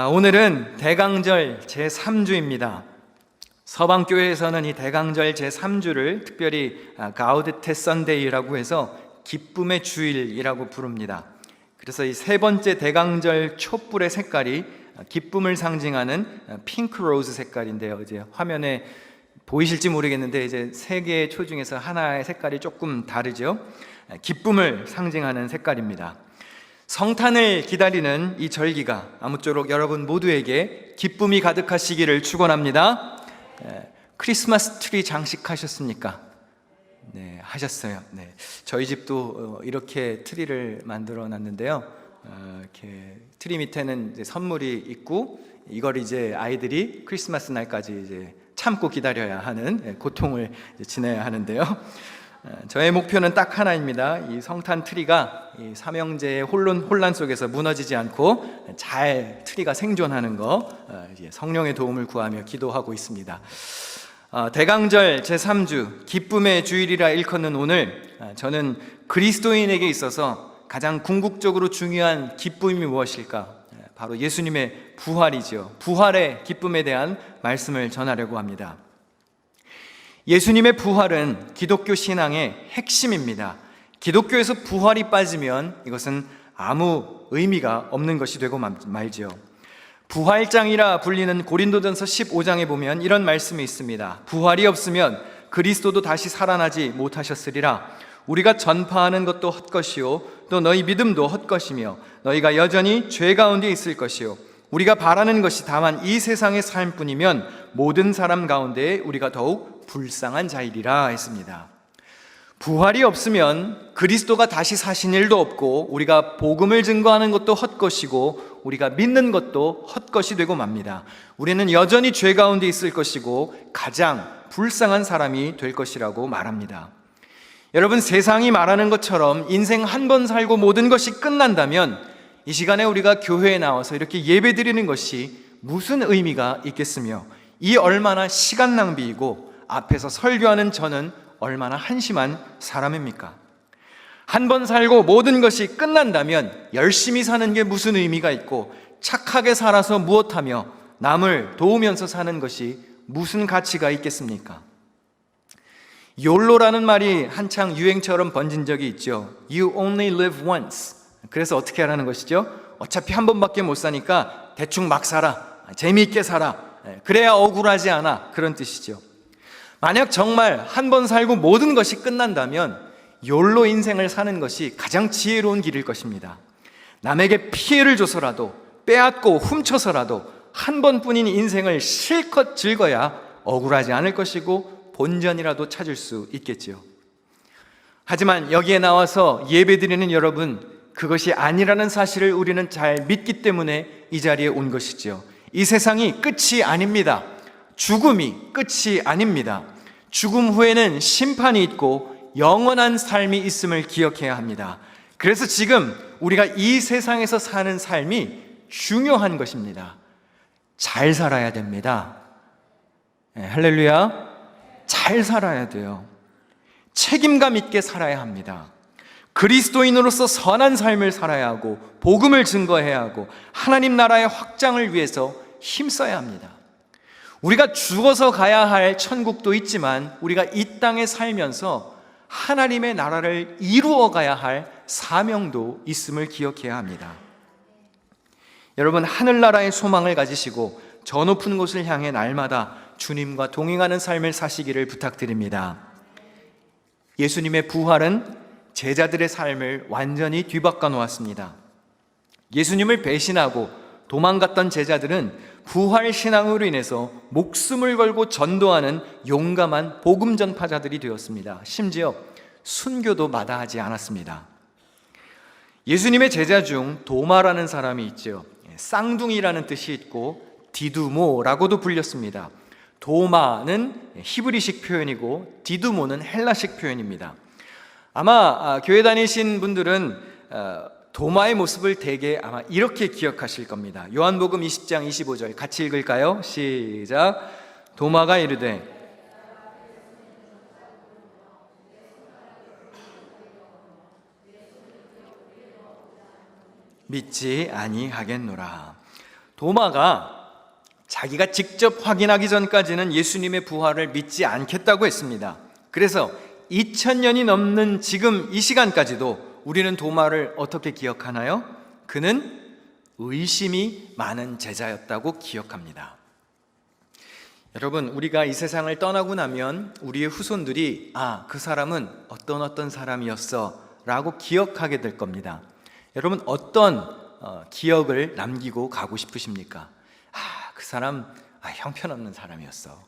오늘은 대강절 제3주입니다. 서방교회에서는 이 대강절 제3주를 특별히 가우데테 선데이라고 해서 기쁨의 주일이라고 부릅니다. 그래서 이 세 번째 대강절 촛불의 색깔이 기쁨을 상징하는 핑크 로즈 색깔인데요. 이제 화면에 보이실지 모르겠는데 이제 세 개의 초 중에서 하나의 색깔이 조금 다르죠. 기쁨을 상징하는 색깔입니다. 성탄을 기다리는 이 절기가 아무쪼록 여러분 모두에게 기쁨이 가득하시기를 축원합니다. 크리스마스 트리 장식하셨습니까? 네, 하셨어요. 네, 저희 집도 이렇게 트리를 만들어 놨는데요. 이렇게 트리 밑에는 이제 선물이 있고 이걸 이제 아이들이 크리스마스 날까지 이제 참고 기다려야 하는 고통을 지내야 하는데요. 저의 목표는 딱 하나입니다. 이 성탄 트리가 이 삼형제의 혼란 속에서 무너지지 않고 잘 트리가 생존하는 거, 성령의 도움을 구하며 기도하고 있습니다. 대강절 제3주 기쁨의 주일이라 일컫는 오늘, 저는 그리스도인에게 있어서 가장 궁극적으로 중요한 기쁨이 무엇일까? 바로 예수님의 부활이죠. 부활의 기쁨에 대한 말씀을 전하려고 합니다. 예수님의 부활은 기독교 신앙의 핵심입니다. 기독교에서 부활이 빠지면 이것은 아무 의미가 없는 것이 되고 말죠. 부활장이라 불리는 고린도전서 15장에 보면 이런 말씀이 있습니다. 부활이 없으면 그리스도도 다시 살아나지 못하셨으리라. 우리가 전파하는 것도 헛것이요 또 너희 믿음도 헛것이며 너희가 여전히 죄 가운데 있을 것이요 우리가 바라는 것이 다만 이 세상의 삶뿐이면 모든 사람 가운데 우리가 더욱 불쌍한 자이리라 했습니다. 부활이 없으면 그리스도가 다시 사신 일도 없고 우리가 복음을 증거하는 것도 헛것이고 우리가 믿는 것도 헛것이 되고 맙니다. 우리는 여전히 죄 가운데 있을 것이고 가장 불쌍한 사람이 될 것이라고 말합니다. 여러분, 세상이 말하는 것처럼 인생 한 번 살고 모든 것이 끝난다면 이 시간에 우리가 교회에 나와서 이렇게 예배드리는 것이 무슨 의미가 있겠으며 이 얼마나 시간 낭비이고 앞에서 설교하는 저는 얼마나 한심한 사람입니까? 한 번 살고 모든 것이 끝난다면 열심히 사는 게 무슨 의미가 있고 착하게 살아서 무엇하며 남을 도우면서 사는 것이 무슨 가치가 있겠습니까? 욜로라는 말이 한창 유행처럼 번진 적이 있죠. You only live once. 그래서 어떻게 하라는 것이죠? 어차피 한 번밖에 못 사니까 대충 막 살아, 재미있게 살아, 그래야 억울하지 않아, 그런 뜻이죠. 만약 정말 한 번 살고 모든 것이 끝난다면 욜로 인생을 사는 것이 가장 지혜로운 길일 것입니다. 남에게 피해를 줘서라도 빼앗고 훔쳐서라도 한 번뿐인 인생을 실컷 즐거야 억울하지 않을 것이고 본전이라도 찾을 수 있겠지요. 하지만 여기에 나와서 예배드리는 여러분, 그것이 아니라는 사실을 우리는 잘 믿기 때문에 이 자리에 온 것이죠. 이 세상이 끝이 아닙니다. 죽음이 끝이 아닙니다. 죽음 후에는 심판이 있고 영원한 삶이 있음을 기억해야 합니다. 그래서 지금 우리가 이 세상에서 사는 삶이 중요한 것입니다. 잘 살아야 됩니다. 할렐루야. 잘 살아야 돼요. 책임감 있게 살아야 합니다. 그리스도인으로서 선한 삶을 살아야 하고 복음을 증거해야 하고 하나님 나라의 확장을 위해서 힘써야 합니다. 우리가 죽어서 가야 할 천국도 있지만 우리가 이 땅에 살면서 하나님의 나라를 이루어 가야 할 사명도 있음을 기억해야 합니다. 여러분, 하늘나라의 소망을 가지시고 저 높은 곳을 향해 날마다 주님과 동행하는 삶을 사시기를 부탁드립니다. 예수님의 부활은 제자들의 삶을 완전히 뒤바꿔 놓았습니다. 예수님을 배신하고 도망갔던 제자들은 부활 신앙으로 인해서 목숨을 걸고 전도하는 용감한 복음 전파자들이 되었습니다. 심지어 순교도 마다하지 않았습니다. 예수님의 제자 중 도마라는 사람이 있죠. 쌍둥이라는 뜻이 있고 디두모라고도 불렸습니다. 도마는 히브리식 표현이고 디두모는 헬라식 표현입니다. 아마 교회 다니신 분들은 도마의 모습을 대개 아마 이렇게 기억하실 겁니다. 요한복음 20장 25절 같이 읽을까요? 시작. 도마가 이르되 믿지 아니하겠노라. 도마가 자기가 직접 확인하기 전까지는 예수님의 부활을 믿지 않겠다고 했습니다. 그래서 2000년이 넘는 지금 이 시간까지도 우리는 도마를 어떻게 기억하나요? 그는 의심이 많은 제자였다고 기억합니다. 여러분, 우리가 이 세상을 떠나고 나면 우리의 후손들이 그 사람은 어떤 사람이었어 라고 기억하게 될 겁니다. 여러분, 어떤 기억을 남기고 가고 싶으십니까? 그 사람 형편없는 사람이었어.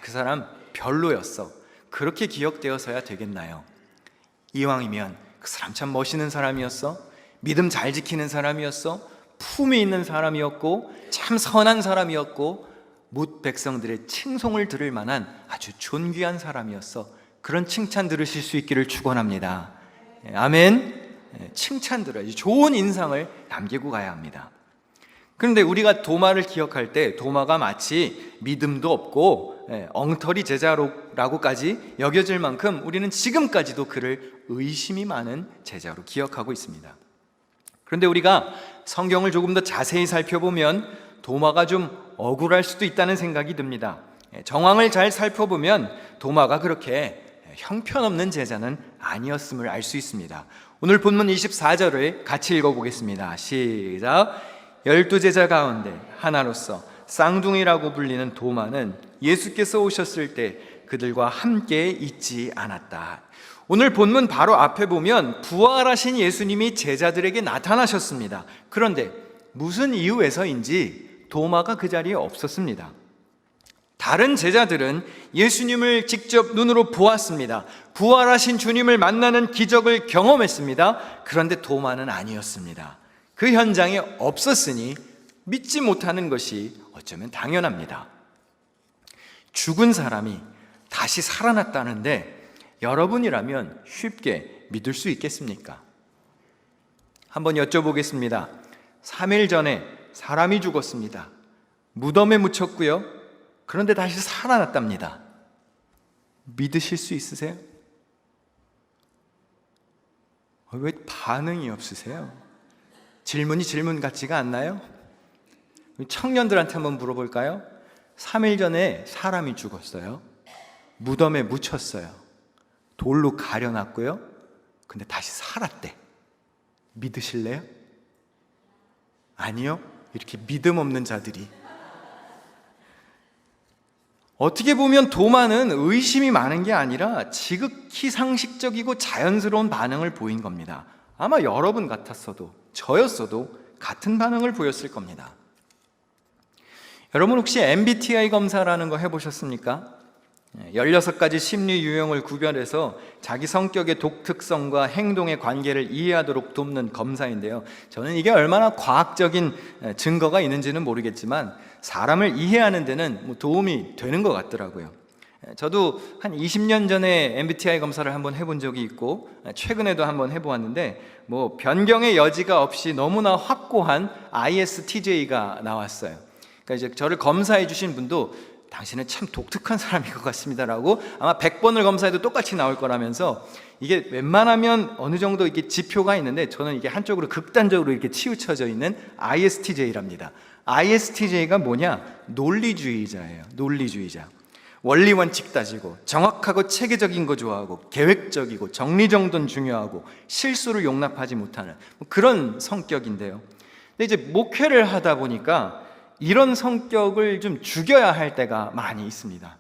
그 사람 별로였어. 그렇게 기억되어서야 되겠나요? 이왕이면 그 사람 참 멋있는 사람이었어. 믿음 잘 지키는 사람이었어. 품이 있는 사람이었고 참 선한 사람이었고 뭇 백성들의 칭송을 들을 만한 아주 존귀한 사람이었어. 그런 칭찬 들으실 수 있기를 축원합니다. 아멘. 칭찬 들어야지. 좋은 인상을 남기고 가야 합니다. 그런데 우리가 도마를 기억할 때 도마가 마치 믿음도 없고 엉터리 제자라고까지 여겨질 만큼 우리는 지금까지도 그를 의심이 많은 제자로 기억하고 있습니다. 그런데 우리가 성경을 조금 더 자세히 살펴보면 도마가 좀 억울할 수도 있다는 생각이 듭니다. 정황을 잘 살펴보면 도마가 그렇게 형편없는 제자는 아니었음을 알 수 있습니다. 오늘 본문 24절을 같이 읽어보겠습니다. 시작. 12제자 가운데 하나로서 쌍둥이라고 불리는 도마는 예수께서 오셨을 때 그들과 함께 있지 않았다. 오늘 본문 바로 앞에 보면 부활하신 예수님이 제자들에게 나타나셨습니다. 그런데 무슨 이유에서인지 도마가 그 자리에 없었습니다. 다른 제자들은 예수님을 직접 눈으로 보았습니다. 부활하신 주님을 만나는 기적을 경험했습니다. 그런데 도마는 아니었습니다. 그 현장에 없었으니 믿지 못하는 것이 어쩌면 당연합니다. 죽은 사람이 다시 살아났다는데 여러분이라면 쉽게 믿을 수 있겠습니까? 한번 여쭤보겠습니다. 3일 전에 사람이 죽었습니다. 무덤에 묻혔고요. 그런데 다시 살아났답니다. 믿으실 수 있으세요? 왜 반응이 없으세요? 질문이 질문 같지가 않나요? 청년들한테 한번 물어볼까요? 3일 전에 사람이 죽었어요. 무덤에 묻혔어요. 돌로 가려놨고요. 근데 다시 살았대. 믿으실래요? 아니요. 이렇게 믿음 없는 자들이. 어떻게 보면 도마는 의심이 많은 게 아니라 지극히 상식적이고 자연스러운 반응을 보인 겁니다. 아마 여러분 같았어도 저였어도 같은 반응을 보였을 겁니다. 여러분 혹시 MBTI 검사라는 거 해보셨습니까? 16가지 심리 유형을 구별해서 자기 성격의 독특성과 행동의 관계를 이해하도록 돕는 검사인데요. 저는 이게 얼마나 과학적인 증거가 있는지는 모르겠지만 사람을 이해하는 데는 도움이 되는 것 같더라고요. 저도 한 20년 전에 MBTI 검사를 한번 해본 적이 있고 최근에도 한번 해보았는데 변경의 여지가 없이 너무나 확고한 ISTJ가 나왔어요. 그러니까 이제 저를 검사해 주신 분도 당신은 참 독특한 사람인 것 같습니다라고 아마 100번을 검사해도 똑같이 나올 거라면서 이게 웬만하면 어느 정도 이게 지표가 있는데 저는 이게 한쪽으로 극단적으로 이렇게 치우쳐져 있는 ISTJ랍니다. ISTJ가 뭐냐? 논리주의자예요. 논리주의자. 원리 원칙 따지고 정확하고 체계적인 거 좋아하고 계획적이고 정리정돈 중요하고 실수를 용납하지 못하는 그런 성격인데요. 근데 이제 목회를 하다 보니까 이런 성격을 좀 죽여야 할 때가 많이 있습니다.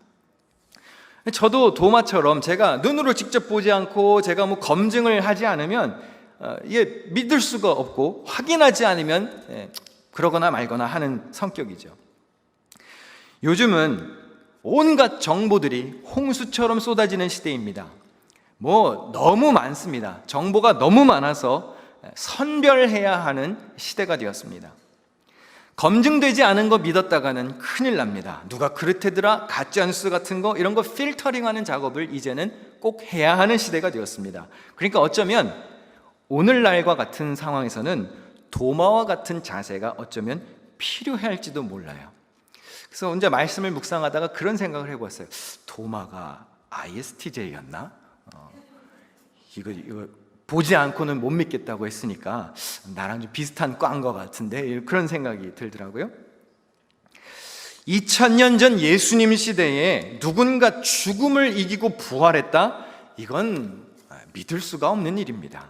저도 도마처럼 제가 눈으로 직접 보지 않고 제가 검증을 하지 않으면 이게 믿을 수가 없고 확인하지 않으면 그러거나 말거나 하는 성격이죠. 요즘은 온갖 정보들이 홍수처럼 쏟아지는 시대입니다. 너무 많습니다. 정보가 너무 많아서 선별해야 하는 시대가 되었습니다. 검증되지 않은 거 믿었다가는 큰일 납니다. 누가 그렇대더라, 가짜뉴스 같은 거 이런 거 필터링하는 작업을 이제는 꼭 해야 하는 시대가 되었습니다. 그러니까 어쩌면 오늘날과 같은 상황에서는 도마와 같은 자세가 어쩌면 필요할지도 몰라요. 그래서 혼자 말씀을 묵상하다가 그런 생각을 해보았어요. 도마가 ISTJ였나? 이거 보지 않고는 못 믿겠다고 했으니까 나랑 좀 비슷한 과인 것 같은데, 그런 생각이 들더라고요. 2000년 전 예수님 시대에 누군가 죽음을 이기고 부활했다? 이건 믿을 수가 없는 일입니다.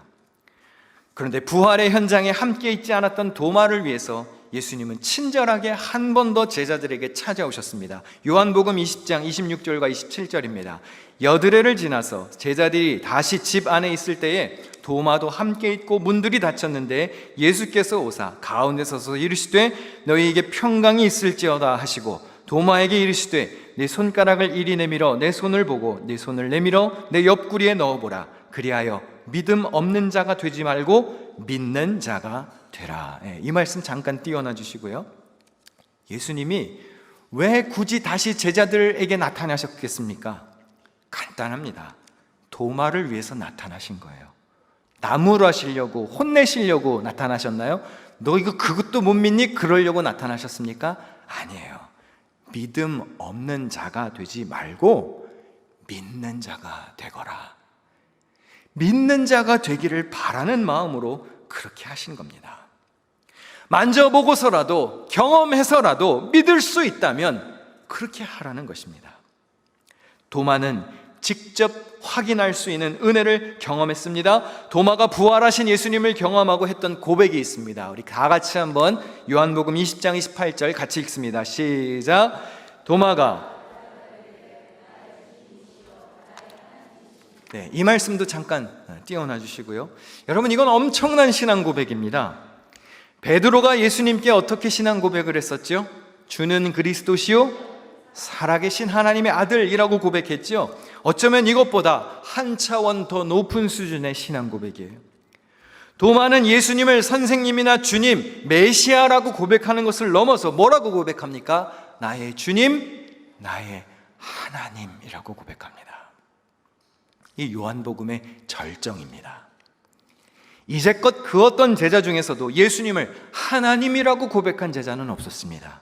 그런데 부활의 현장에 함께 있지 않았던 도마를 위해서 예수님은 친절하게 한 번 더 제자들에게 찾아오셨습니다. 요한복음 20장 26절과 27절입니다. 여드레를 지나서 제자들이 다시 집 안에 있을 때에 도마도 함께 있고 문들이 닫혔는데 예수께서 오사 가운데 서서 이르시되 너희에게 평강이 있을지어다 하시고 도마에게 이르시되 네 손가락을 이리 내밀어 내 손을 보고 네 손을 내밀어 내 옆구리에 넣어보라. 그리하여 믿음 없는 자가 되지 말고 믿는 자가 되라. 이 말씀 잠깐 띄워놔 주시고요. 예수님이 왜 굳이 다시 제자들에게 나타나셨겠습니까? 간단합니다. 도마를 위해서 나타나신 거예요. 나무라시려고 혼내시려고 나타나셨나요? 너 이거 그것도 못 믿니? 그러려고 나타나셨습니까? 아니에요. 믿음 없는 자가 되지 말고 믿는 자가 되거라. 믿는 자가 되기를 바라는 마음으로 그렇게 하신 겁니다. 만져보고서라도 경험해서라도 믿을 수 있다면 그렇게 하라는 것입니다. 도마는 직접 확인할 수 있는 은혜를 경험했습니다. 도마가 부활하신 예수님을 경험하고 했던 고백이 있습니다. 우리 다 같이 한번 요한복음 20장 28절 같이 읽습니다. 시작. 도마가 이 말씀도 잠깐 띄워놔 주시고요. 여러분, 이건 엄청난 신앙 고백입니다. 베드로가 예수님께 어떻게 신앙 고백을 했었죠? 주는 그리스도시요 살아계신 하나님의 아들이라고 고백했죠. 어쩌면 이것보다 한 차원 더 높은 수준의 신앙 고백이에요. 도마는 예수님을 선생님이나 주님, 메시아라고 고백하는 것을 넘어서 뭐라고 고백합니까? 나의 주님, 나의 하나님이라고 고백합니다. 이 요한복음의 절정입니다. 이제껏 그 어떤 제자 중에서도 예수님을 하나님이라고 고백한 제자는 없었습니다.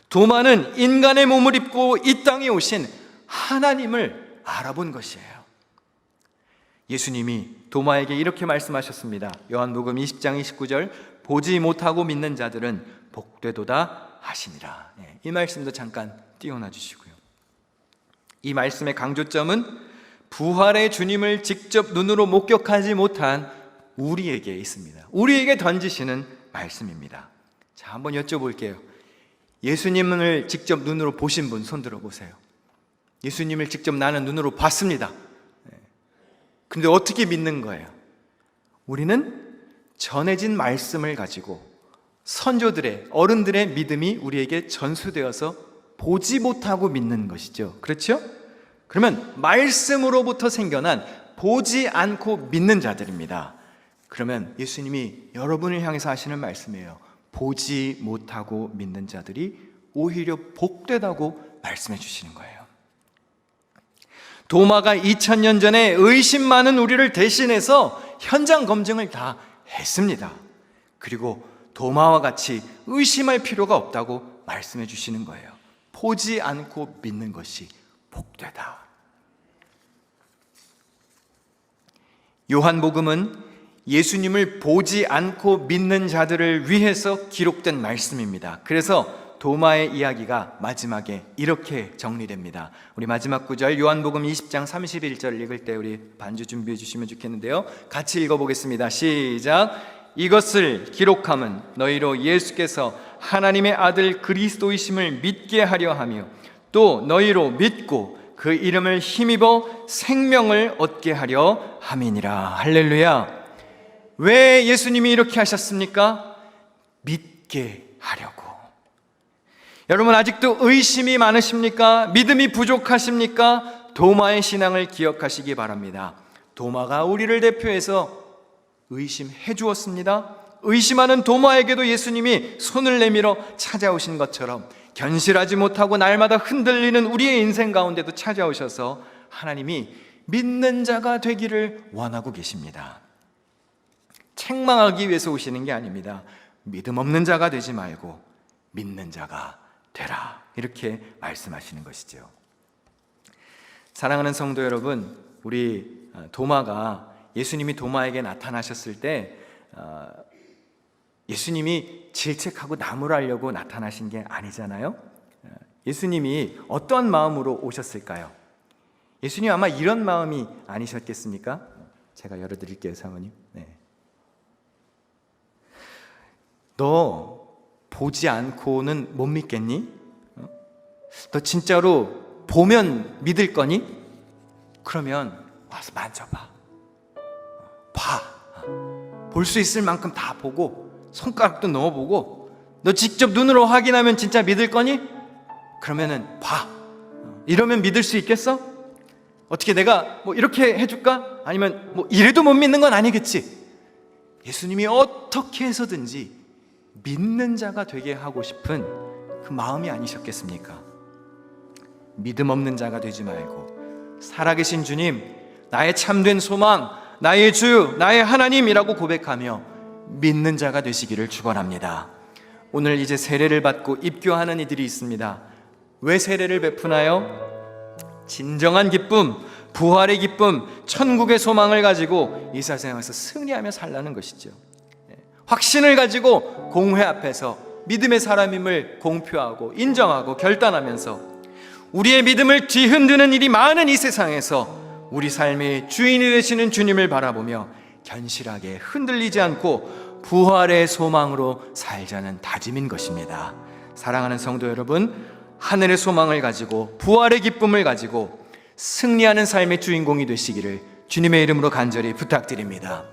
도마는 인간의 몸을 입고 이 땅에 오신 하나님을 알아본 것이에요. 예수님이 도마에게 이렇게 말씀하셨습니다. 요한복음 20장 29절 보지 못하고 믿는 자들은 복되도다 하시니라. 이 말씀도 잠깐 띄워놔 주시고요. 이 말씀의 강조점은 부활의 주님을 직접 눈으로 목격하지 못한 우리에게 있습니다. 우리에게 던지시는 말씀입니다. 자, 한번 여쭤볼게요. 예수님을 직접 눈으로 보신 분 손 들어보세요. 예수님을 직접 나는 눈으로 봤습니다. 근데 어떻게 믿는 거예요? 우리는 전해진 말씀을 가지고 선조들의, 어른들의 믿음이 우리에게 전수되어서 보지 못하고 믿는 것이죠. 그렇죠? 그러면 말씀으로부터 생겨난 보지 않고 믿는 자들입니다. 그러면 예수님이 여러분을 향해서 하시는 말씀이에요. 보지 못하고 믿는 자들이 오히려 복되다고 말씀해 주시는 거예요. 도마가 2000년 전에 의심 많은 우리를 대신해서 현장 검증을 다 했습니다. 그리고 도마와 같이 의심할 필요가 없다고 말씀해 주시는 거예요. 보지 않고 믿는 것이 복되다. 요한복음은 예수님을 보지 않고 믿는 자들을 위해서 기록된 말씀입니다. 그래서 도마의 이야기가 마지막에 이렇게 정리됩니다. 우리 마지막 구절 요한복음 20장 31절 읽을 때 우리 반주 준비해 주시면 좋겠는데요. 같이 읽어보겠습니다. 시작. 이것을 기록함은 너희로 예수께서 하나님의 아들 그리스도이심을 믿게 하려 하며 또 너희로 믿고 그 이름을 힘입어 생명을 얻게 하려 함이니라. 할렐루야. 왜 예수님이 이렇게 하셨습니까? 믿게 하려고. 여러분, 아직도 의심이 많으십니까? 믿음이 부족하십니까? 도마의 신앙을 기억하시기 바랍니다. 도마가 우리를 대표해서 의심해 주었습니다. 의심하는 도마에게도 예수님이 손을 내밀어 찾아오신 것처럼 견실하지 못하고 날마다 흔들리는 우리의 인생 가운데도 찾아오셔서 하나님이 믿는 자가 되기를 원하고 계십니다. 책망하기 위해서 오시는 게 아닙니다. 믿음 없는 자가 되지 말고 믿는 자가 되라, 이렇게 말씀하시는 것이죠. 사랑하는 성도 여러분, 우리 도마가 예수님이 도마에게 나타나셨을 때 예수님이 질책하고 나무라려고 나타나신 게 아니잖아요. 예수님이 어떤 마음으로 오셨을까요? 예수님 아마 이런 마음이 아니셨겠습니까? 제가 열어드릴게요, 사모님. 네. 너 보지 않고는 못 믿겠니? 너 진짜로 보면 믿을 거니? 그러면 와서 만져봐. 봐. 볼 수 있을 만큼 다 보고 손가락도 넣어보고 너 직접 눈으로 확인하면 진짜 믿을 거니? 그러면은 봐. 이러면 믿을 수 있겠어? 어떻게 내가 뭐 이렇게 해줄까? 아니면 뭐 이래도 못 믿는 건 아니겠지? 예수님이 어떻게 해서든지 믿는 자가 되게 하고 싶은 그 마음이 아니셨겠습니까? 믿음 없는 자가 되지 말고 살아계신 주님, 나의 참된 소망, 나의 주, 나의 하나님이라고 고백하며 믿는 자가 되시기를 축원합니다. 오늘 이제 세례를 받고 입교하는 이들이 있습니다. 왜 세례를 베푸나요? 진정한 기쁨, 부활의 기쁨, 천국의 소망을 가지고 이 세상에서 승리하며 살라는 것이죠. 확신을 가지고 공회 앞에서 믿음의 사람임을 공표하고 인정하고 결단하면서 우리의 믿음을 뒤흔드는 일이 많은 이 세상에서 우리 삶의 주인이 되시는 주님을 바라보며 견실하게 흔들리지 않고 부활의 소망으로 살자는 다짐인 것입니다. 사랑하는 성도 여러분, 하늘의 소망을 가지고 부활의 기쁨을 가지고 승리하는 삶의 주인공이 되시기를 주님의 이름으로 간절히 부탁드립니다.